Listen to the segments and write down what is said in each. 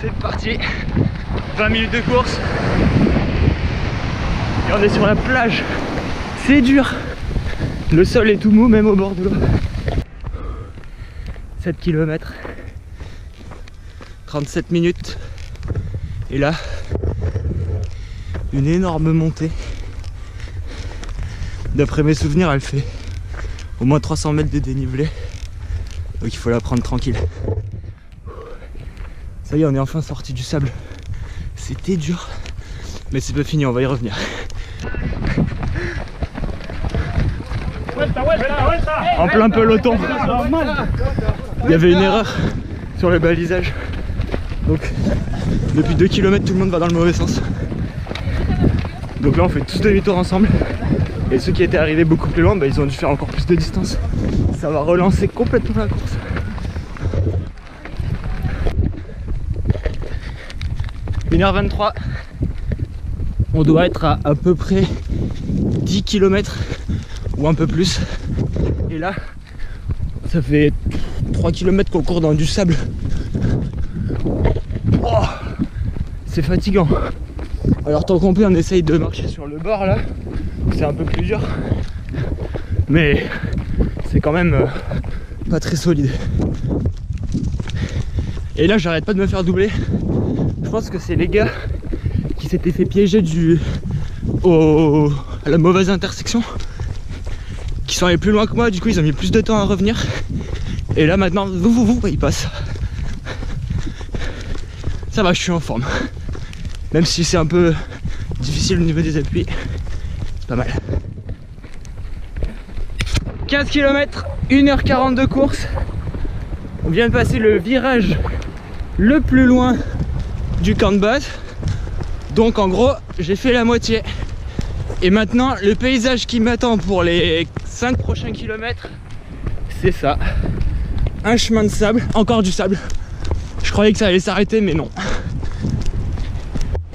C'est parti, 20 minutes de course. Et on est sur la plage. C'est dur. Le sol est tout mou même au bord de l'eau. 7 km. 37 minutes. Et là, une énorme montée. D'après mes souvenirs, elle fait au moins 300 mètres de dénivelé. Donc il faut la prendre tranquille. Ça y est, on est enfin sorti du sable. C'était dur. Mais c'est pas fini, on va y revenir. En plein peloton. Il y avait une erreur sur le balisage. Donc depuis 2 km tout le monde va dans le mauvais sens. Donc là on fait tous demi-tour ensemble. Et ceux qui étaient arrivés beaucoup plus loin, bah, ils ont dû faire encore plus de distance. Ça va relancer complètement la course. – 1h23. On doit être à peu près 10 km ou un peu plus. Et là, ça fait 3 km qu'on court dans du sable. Oh, c'est fatigant. Alors tant qu'on peut, on essaye de marcher sur le bord là. C'est un peu plus dur. Mais c'est quand même pas très solide. Et là, j'arrête pas de me faire doubler. Je pense que c'est les gars qui s'étaient fait piéger à la mauvaise intersection, qui sont allés plus loin que moi, du coup ils ont mis plus de temps à revenir. Et là maintenant, ils passent. Ça va, je suis en forme. Même si c'est un peu difficile au niveau des appuis, c'est pas mal. 15 km, 1h40 de course. On vient de passer le virage le plus loin du camp de base. Donc en gros, j'ai fait la moitié. Et maintenant, le paysage qui m'attend pour les 5 prochains kilomètres, c'est ça. Un chemin de sable, encore du sable. Je croyais que ça allait s'arrêter, mais non.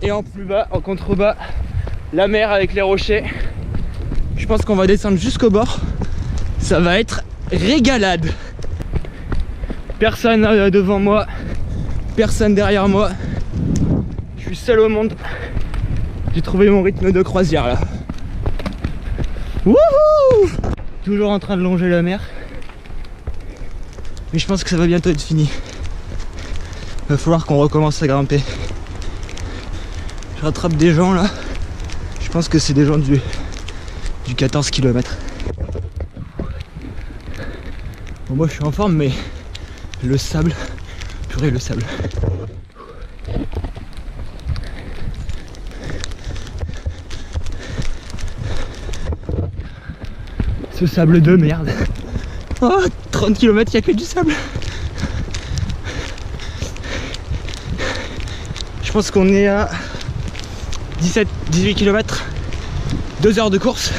Et en plus bas, en contrebas, la mer avec les rochers. Je pense qu'on va descendre jusqu'au bord. Ça va être régalade. Personne devant moi, personne derrière moi. Je suis seul au monde. J'ai trouvé mon rythme de croisière là. Wouhou! Toujours en train de longer la mer. Mais je pense que ça va bientôt être fini. Il va falloir qu'on recommence à grimper. Je rattrape des gens là. Je pense que c'est des gens du 14 km. Bon, moi je suis en forme, mais le sable, purée le sable. Ce sable de merde. Oh, 30 km, il n'y a que du sable. Je pense qu'on est à 17-18 km. 2 heures de course.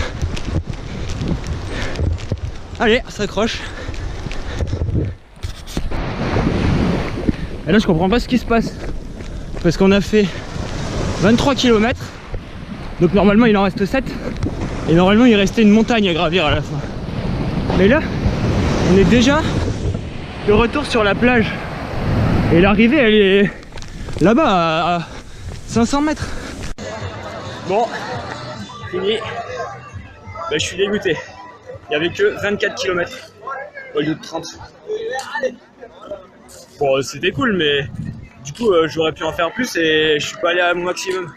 Allez, on s'accroche. Et là je comprends pas ce qui se passe. Parce qu'on a fait 23 km. Donc normalement il en reste 7. Et normalement il restait une montagne à gravir à la fin. Mais là, on est déjà de retour sur la plage. Et l'arrivée elle est là-bas à 500 mètres. Bon, fini. Bah, je suis dégoûté. Il n'y avait que 24 km au lieu de 30. Bon, c'était cool, mais du coup, j'aurais pu en faire plus et je suis pas allé à mon maximum.